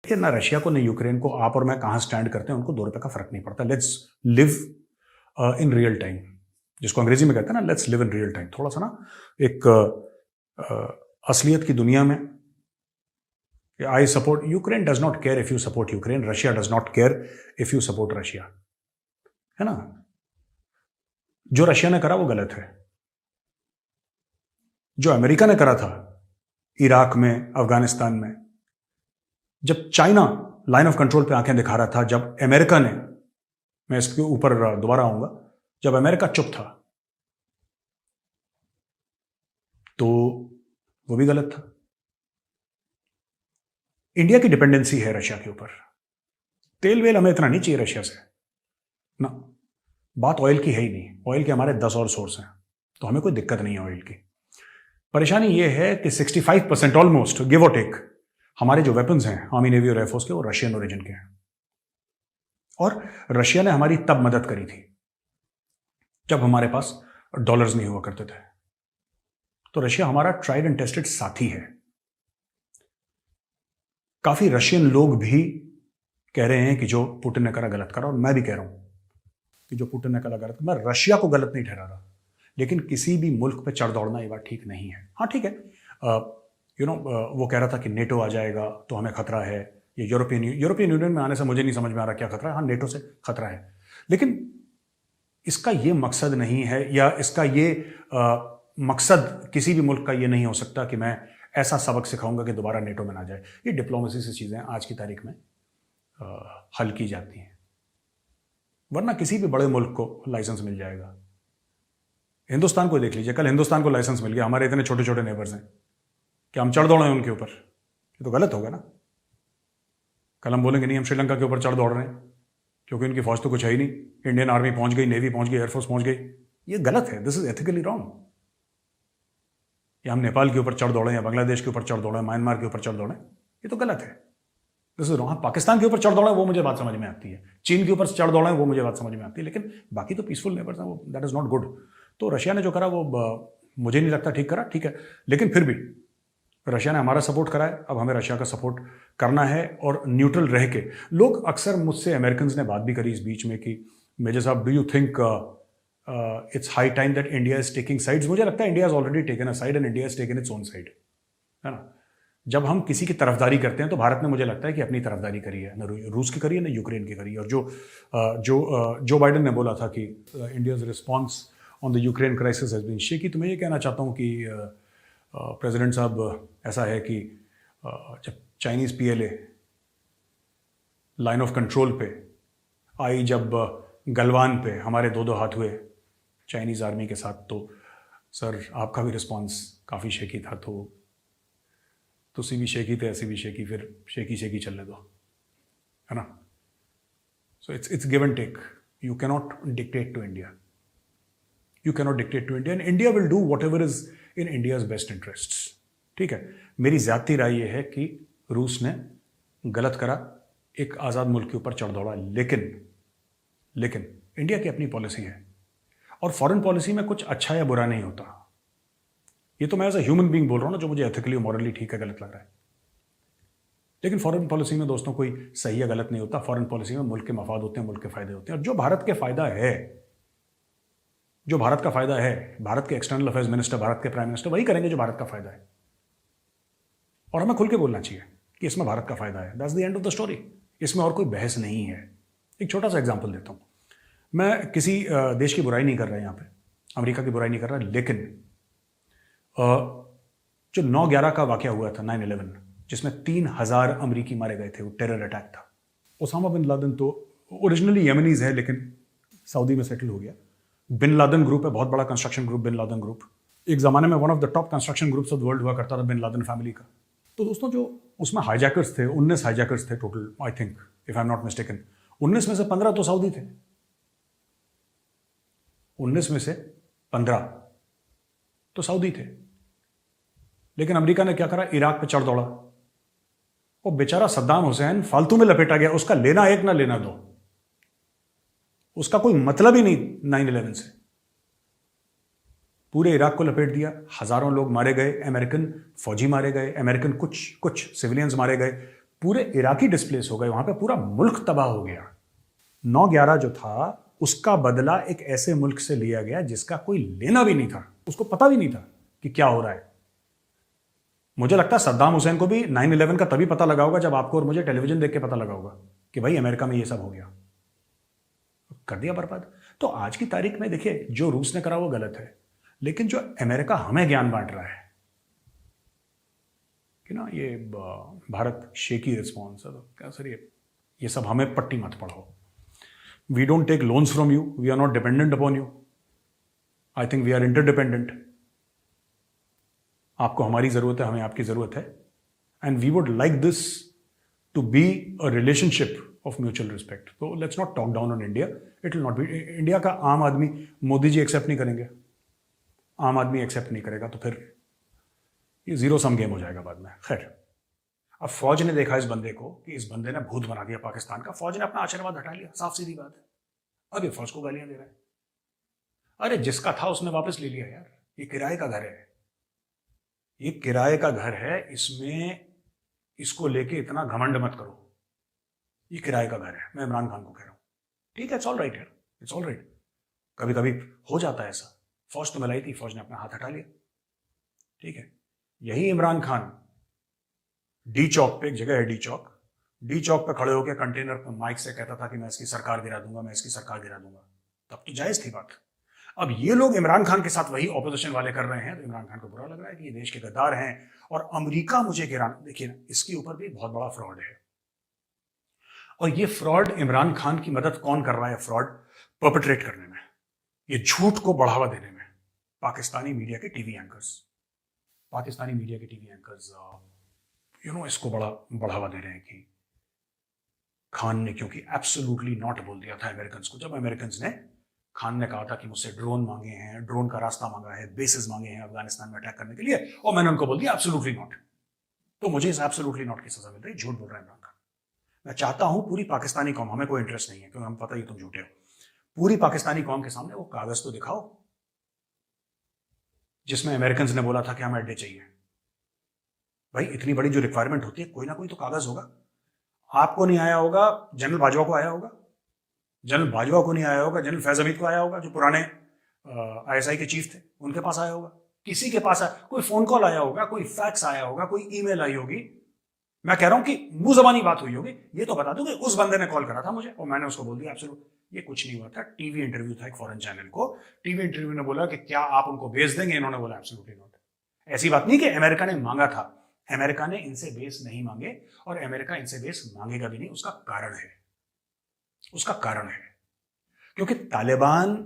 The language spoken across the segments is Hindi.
कि ना रशिया को ना यूक्रेन को आप और मैं कहाँ स्टैंड करते हैं उनको 2 रुपए का फर्क नहीं पड़ता। Let's live in real time, जिसको अंग्रेजी में कहते हैं ना, let's live in real time. थोड़ा सा ना एक असलियत की दुनिया में I support Ukraine does not care if you support Ukraine, Russia does not care if you support Russia, है ना। जो रशिया ने करा वो गलत है। जो अमेरिका ने करा था इराक में, अफगानिस्तान में, जब चाइना लाइन ऑफ कंट्रोल पे आंखें दिखा रहा था, जब अमेरिका ने, मैं इसके ऊपर दोबारा आऊंगा, जब अमेरिका चुप था तो वो भी गलत था। इंडिया की डिपेंडेंसी है रशिया के ऊपर। तेल वेल हमें इतना नहीं चाहिए रशिया से ना, बात ऑयल की है ही नहीं। ऑयल के हमारे 10 और सोर्स हैं, तो हमें कोई दिक्कत नहीं है ऑयल की। परेशानी ये है कि 65% ऑलमोस्ट, गिव और टेक, हमारे जो वेपन्स हैं आर्मी, नेवी और एयरफोर्स के, वो रशियन ओरिजिन के हैं। और रशिया ने हमारी तब मदद करी थी जब हमारे पास डॉलर्स नहीं हुआ करते थे। तो रशिया हमारा ट्राइड एंड टेस्टेड साथी है। काफी रशियन लोग भी कह रहे हैं कि जो पुतिन ने करा गलत करा, और मैं भी कह रहा हूं कि जो पुतिन ने करा गलत करा। मैं रशिया को गलत नहीं ठहरा रहा, लेकिन किसी भी मुल्क पे चढ़ दौड़ना ये बात ठीक नहीं है। हाँ ठीक है, वो कह रहा था कि नेटो आ जाएगा तो हमें खतरा है, ये यूरोपियन यूनियन में आने से मुझे नहीं समझ में आ रहा क्या खतरा है। हाँ, नेटो से खतरा है, लेकिन इसका ये मकसद नहीं है, या इसका ये मकसद किसी भी मुल्क का ये नहीं हो सकता कि मैं ऐसा सबक सिखाऊंगा कि दोबारा नेटो में ना जाए। ये डिप्लोमेसी से चीज़ें आज की तारीख में हल की जाती हैं, वरना किसी भी बड़े मुल्क को लाइसेंस मिल जाएगा। हिंदुस्तान को देख लीजिए, कल हिंदुस्तान को लाइसेंस मिल गया, हमारे इतने छोटे छोटे नेबर्स हैं, कि हम चढ़ दौड़े उनके ऊपर? ये तो गलत होगा ना। कल हम बोलेंगे नहीं, हम श्रीलंका के ऊपर चढ़ दौड़ रहे हैं क्योंकि उनकी फौज तो कुछ है ही नहीं, इंडियन आर्मी पहुंच गई, नेवी पहुंच गई, एयरफोर्स पहुंच गई। ये गलत है, दिस इज एथिकली रॉन्ग। या हम नेपाल के ऊपर चढ़ दौड़े, या बांग्लादेश के ऊपर चढ़ दौड़े, म्यांमार के ऊपर चढ़ दौड़े, ये तो गलत है, दिस इज रॉन्ग। पाकिस्तान के ऊपर चढ़ दौड़े वो मुझे बात समझ में आती है, चीन के ऊपर चढ़ दौड़े वो मुझे बात समझ में आती है, लेकिन बाकी तो पीसफुल नेबर्स हैं, वो दैट इज नॉट गुड। तो रशिया ने जो करा वो मुझे नहीं लगता ठीक करा, ठीक है, लेकिन फिर भी रशिया ने हमारा सपोर्ट करा है, अब हमें रशिया का सपोर्ट करना है और न्यूट्रल रह के। लोग अक्सर मुझसे, अमेरिकन ने बात भी करी इस बीच में कि मेजर साहब, do you think it's high time that India is taking sides? मुझे लगता है India is already taken a side and India is taken its own side, है ना। जब हम किसी की तरफदारी करते हैं तो भारत ने, मुझे लगता है कि अपनी तरफदारी करी है, ना रूस की करी है, ना यूक्रेन की करी है। और जो बाइडेन ने बोला था कि India's response on the Ukraine crisis has been shaky, तो मैं ये कहना चाहता हूँ कि प्रेसिडेंट साहब, ऐसा है कि जब Chinese PLA line of control पे आई, जब गलवान पे हमारे 2-2 हाथ हुए चाइनीज़ आर्मी के साथ, तो सर आपका भी रिस्पॉन्स काफ़ी शेकी था। तो तुसी भी शेकी थे, ऐसी भी शेकी, फिर शेकी शेकी चलने दो, है ना। So it's give and take. You cannot dictate to India, you cannot dictate to India, and India will do whatever is in India's best interest. ठीक है, मेरी ज्यादती राय यह है कि रूस ने गलत करा, एक आज़ाद मुल्क के ऊपर चढ़ दौड़ा, लेकिन इंडिया की अपनी पॉलिसी है, और फॉरेन पॉलिसी में कुछ अच्छा या बुरा नहीं होता। ये तो मैं एज अ ह्यूमन बीइंग बोल रहा हूं ना, जो मुझे एथिकली और मॉरली ठीक है, गलत लग रहा है, लेकिन फॉरेन पॉलिसी में दोस्तों कोई सही या गलत नहीं होता। फॉरेन पॉलिसी में मुल्क के मफाद होते हैं, मुल्क के फायदे होते हैं, और जो भारत के फायदा है, जो भारत का फायदा है, भारत के एक्सटर्नल अफेयर्स मिनिस्टर, भारत के प्राइम मिनिस्टर वही करेंगे जो भारत का फायदा है, और हमें खुल के बोलना चाहिए कि इसमें भारत का फायदा है। That's the end of the story, इसमें और कोई बहस नहीं है। एक छोटा सा एग्जांपल देता हूं, मैं किसी देश की बुराई नहीं कर रहा यहाँ पे, अमेरिका की बुराई नहीं कर रहा, लेकिन जो 9/11 का वाकया हुआ था, 9/11, जिसमें 3000 अमरीकी मारे गए थे, वो टेरर अटैक था। ओसामा बिन लादेन तो ओरिजिनली यमनीज है, लेकिन सऊदी में सेटल हो गया। बिन लादेन ग्रुप है, बहुत बड़ा construction group Bin Laden group, एक जमाने में one of the top construction groups of the world हुआ करता था, बिन लादेन फैमिली का। तो दोस्तों, जो उसमें हाईजैकर्स थे, 19 हाईजैकर्स थे total, I think, if I am not mistaken. 19 में से 15 तो सऊदी थे, 19 में से 15 तो सऊदी थे। लेकिन अमेरिका ने क्या करा, इराक पे चढ़ दौड़ा। वो बेचारा सद्दाम हुसैन फालतू में लपेटा गया, उसका लेना एक ना लेना दो, उसका कोई मतलब ही नहीं 9/11 से। पूरे इराक को लपेट दिया, हजारों लोग मारे गए, अमेरिकन फौजी मारे गए, अमेरिकन कुछ सिविलियंस मारे गए, पूरे इराकी डिस्प्लेस हो गए, वहां पे पूरा मुल्क तबाह हो गया। 9/11 जो था उसका बदला एक ऐसे मुल्क से लिया गया जिसका कोई लेना भी नहीं था, उसको पता भी नहीं था कि क्या हो रहा है। मुझे लगता है सद्दाम हुसैन को भी 9/11 का तभी पता लगा होगा जब आपको और मुझे टेलीविजन देख के पता लगा होगा कि भाई अमेरिका में ये सब हो गया, कर दिया बर्बाद। तो आज की तारीख में देखिए, जो रूस ने करा वो गलत है, लेकिन जो अमेरिका हमें ज्ञान बांट रहा है कि ना ये भारत शेकी रिस्पॉन्स है, तो क्या सर ये सब हमें पट्टी मत पढ़ाओ। We don't take loans from you, we are not dependent upon you, I think we are interdependent. आपको हमारी जरूरत है, हमें आपकी जरूरत है, and we would like this to be a relationship of mutual respect. तो let's not talk down on India, it will not be. India का आम आदमी, मोदी जी एक्सेप्ट नहीं करेंगे, आम आदमी एक्सेप्ट नहीं करेगा, तो फिर ये जीरो सम गेम हो जाएगा बाद में। खैर, अब फौज ने देखा इस बंदे को कि इस बंदे ने भूत बना दिया पाकिस्तान का, फौज ने अपना आशीर्वाद हटा लिया, साफ सीधी बात है। अब ये फौज को गालियां दे रहा है। अरे जिसका था उसने वापस ले लिया यार, ये किराए का घर है, ये किराए का घर है, इसमें इसको लेके इतना घमंड मत करो, ये किराए का घर है। मैं इमरान खान को कह रहा हूं, ठीक है, इट्स ऑल राइट यार, इट्स ऑल राइट। कभी कभी हो जाता है ऐसा, फौज तो मिलाई थी, फौज ने अपना हाथ हटा लिया, ठीक है। यही इमरान खान डी चौक पे, एक जगह है डी चौक पे खड़े होकर कंटेनर पर माइक से कहता था कि मैं इसकी सरकार गिरा दूंगा, मैं इसकी सरकार गिरा दूंगा, तब तो जायज थी बात। अब ये लोग इमरान खान के साथ वही ऑपोजिशन वाले कर रहे हैं, तो इमरान खान को बुरा लग रहा है कि ये देश के गद्दार हैं और अमेरिका मुझे गिराना। देखिए ना, इसके ऊपर भी बहुत बड़ा फ्रॉड है, और ये फ्रॉड इमरान खान की मदद कौन कर रहा है फ्रॉड परपेट्रेट करने में, ये झूठ को बढ़ावा देने में? पाकिस्तानी मीडिया के टीवी एंकर्स इसको बड़ा बढ़ावा दे रहे हैं कि खान ने, क्योंकि एब्सोल्युटली नॉट बोल दिया था अमेरिकन को, जब अमेरिकन ने, खान ने कहा था कि मुझसे ड्रोन मांगे हैं, ड्रोन का रास्ता मांगा है, बेसिस मांगे हैं अफगानिस्तान में अटैक करने के लिए, और मैंने उनको बोल दिया एब्सोल्युटली नॉट। तो मुझे इस एब्सोल्युटली नॉट की सजा मिल रही, झूठ बोल रहा है इमरान खान। मैं चाहता हूं पूरी पाकिस्तानी कौम, हमें कोई इंटरेस्ट नहीं है क्योंकि हम पता ही तुम झूठे हो, पूरी पाकिस्तानी कौम के सामने वो कागज तो दिखाओ जिसमें अमेरिकन ने बोला था कि हमें अड्डे चाहिए। भाई इतनी बड़ी जो रिक्वायरमेंट होती है, कोई ना कोई तो कागज होगा। आपको नहीं आया होगा, जनरल बाजवा को आया होगा, जनरल बाजवा को नहीं आया होगा, जनरल फैज हमीद को आया होगा, जो पुराने आईएसआई के चीफ थे, उनके पास आया होगा, किसी के पास कोई फोन कॉल आया होगा, कोई फैक्स आया होगा, कोई ईमेल आई होगी। मैं कह रहा हूं कि मुंह जबानी बात हुई होगी, ये तो बता दूं कि उस बंदे ने कॉल करा था मुझे और मैंने उसको बोल दिया एब्सोल्यूट। ये कुछ नहीं हुआ था, टीवी इंटरव्यू था एक फॉरेन चैनल को, टीवी इंटरव्यू ने बोला कि क्या आप उनको बेच देंगे, इन्होंने बोला एब्सोल्युटली नॉट। ऐसी बात नहीं कि अमेरिका ने मांगा था, अमेरिका ने इनसे बेस नहीं मांगे और अमेरिका इनसे बेस मांगेगा भी नहीं। उसका कारण है क्योंकि तालिबान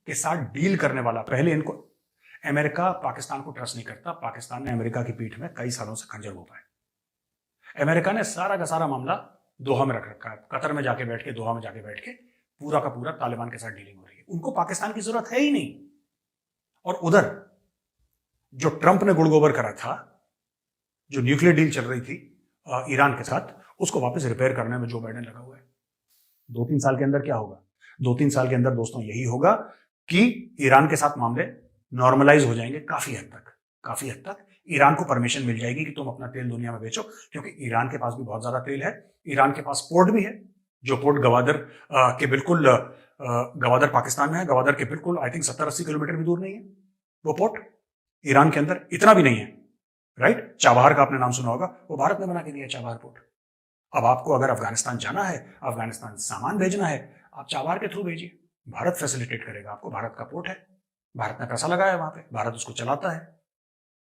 के साथ डील करने वाला, पहले इनको, अमेरिका पाकिस्तान को ट्रस्ट नहीं करता, पाकिस्तान ने अमेरिका की पीठ में कई सालों से खंजर घोंपा है। अमेरिका ने सारा का सारा मामला दोहा में रख रखा है, कतर में जाके बैठ के, दोहा में जाके बैठ के पूरा का पूरा तालिबान के साथ डीलिंग हो रही है। उनको पाकिस्तान की जरूरत है ही नहीं। और उधर जो ट्रंप ने गुड़गोबर करा था, जो न्यूक्लियर डील चल रही थी ईरान के साथ, उसको वापस रिपेयर करने में जो बाइडेन लगा हुआ है। 2-3 साल के अंदर क्या होगा? 2-3 साल के अंदर दोस्तों यही होगा कि ईरान के साथ मामले नॉर्मलाइज हो जाएंगे काफी हद तक। ईरान को परमिशन मिल जाएगी कि तुम अपना तेल दुनिया में बेचो, क्योंकि ईरान के पास भी बहुत ज्यादा तेल है, ईरान के पास पोर्ट भी है, जो पोर्ट गवादर के बिल्कुल, गवादर पाकिस्तान में है, गवादर के बिल्कुल आई थिंक 70-80 किलोमीटर भी दूर नहीं है वो पोर्ट, ईरान के अंदर इतना भी नहीं है, राइट। चाबहार का आपने नाम सुना होगा, वो भारत ने बना के दिया चाबहार पोर्ट। अब आपको अगर अफगानिस्तान जाना है, अफगानिस्तान सामान भेजना है, आप चाबहार के थ्रू भेजिए, भारत फैसिलिटेट करेगा आपको, भारत का पोर्ट है, भारत ने पैसा लगाया है वहां पे, भारत उसको चलाता है,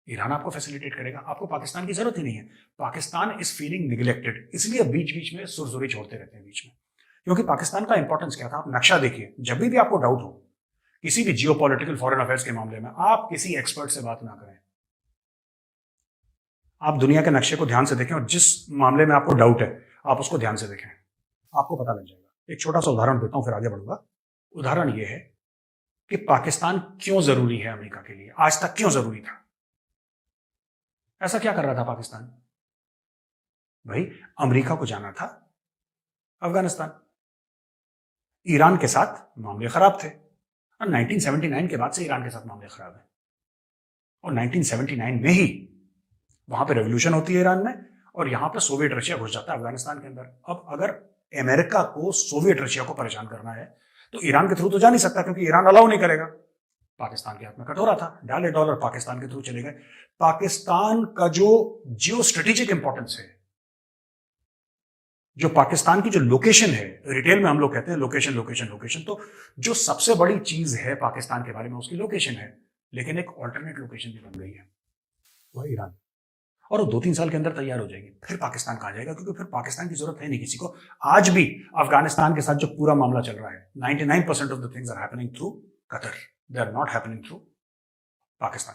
ईरान आपको फैसिलिटेट करेगा, आपको पाकिस्तान की जरूरत ही नहीं है। पाकिस्तान इज फीलिंग निगलेक्टेड, इसलिए बीच बीच में सुरसुरी छोड़ते रहते हैं बीच में, क्योंकि पाकिस्तान का इंपॉर्टेंस क्या था? आप नक्शा देखिए, जब भी आपको डाउट हो किसी भी जियोपॉलिटिकल फॉरेन अफेयर्स के मामले में, आप किसी एक्सपर्ट से बात ना करें, आप दुनिया के नक्शे को ध्यान से देखें और जिस मामले में आपको डाउट है आप उसको ध्यान से देखें, आपको पता लग जाएगा। एक छोटा सा उदाहरण देता हूं, फिर आगे बढ़ूंगा। उदाहरण यह है कि पाकिस्तान क्यों जरूरी है अमेरिका के लिए, आज तक क्यों जरूरी था, ऐसा क्या कर रहा था पाकिस्तान? भाई अमेरिका को जाना था अफगानिस्तान, ईरान के साथ मामले खराब थे और 1979 के बाद से ईरान के साथ मामले खराब है, और 1979 में ही वहां पे रेवोल्यूशन होती है ईरान में, और यहां पर सोवियत रशिया घुस जाता है अफगानिस्तान के अंदर। अब अगर अमेरिका को सोवियत रशिया को परेशान करना है तो ईरान के थ्रू तो जा नहीं सकता, क्योंकि ईरान अलाउ नहीं करेगा। पाकिस्तान के हाथ में कटोरा था, डाले डॉलर पाकिस्तान के थ्रू चले गए। पाकिस्तान का जो जियो स्ट्रेटेजिक इंपॉर्टेंस है, जो पाकिस्तान की जो लोकेशन है, रिटेल में हम लोग कहते हैं लोकेशन लोकेशन लोकेशन, तो जो सबसे बड़ी चीज है पाकिस्तान के बारे में उसकी लोकेशन है, लेकिन एक ऑल्टरनेट लोकेशन भी बन गई है, वह ईरान। और वो 2-3 साल के अंदर तैयार हो जाएगी। फिर पाकिस्तान कहाँ जाएगा, क्योंकि फिर पाकिस्तान की जरूरत है नहीं किसी को। आज भी अफगानिस्तान के साथ जो पूरा मामला चल रहा है, 99% of the things are happening through Qatar, they are not happening through Pakistan.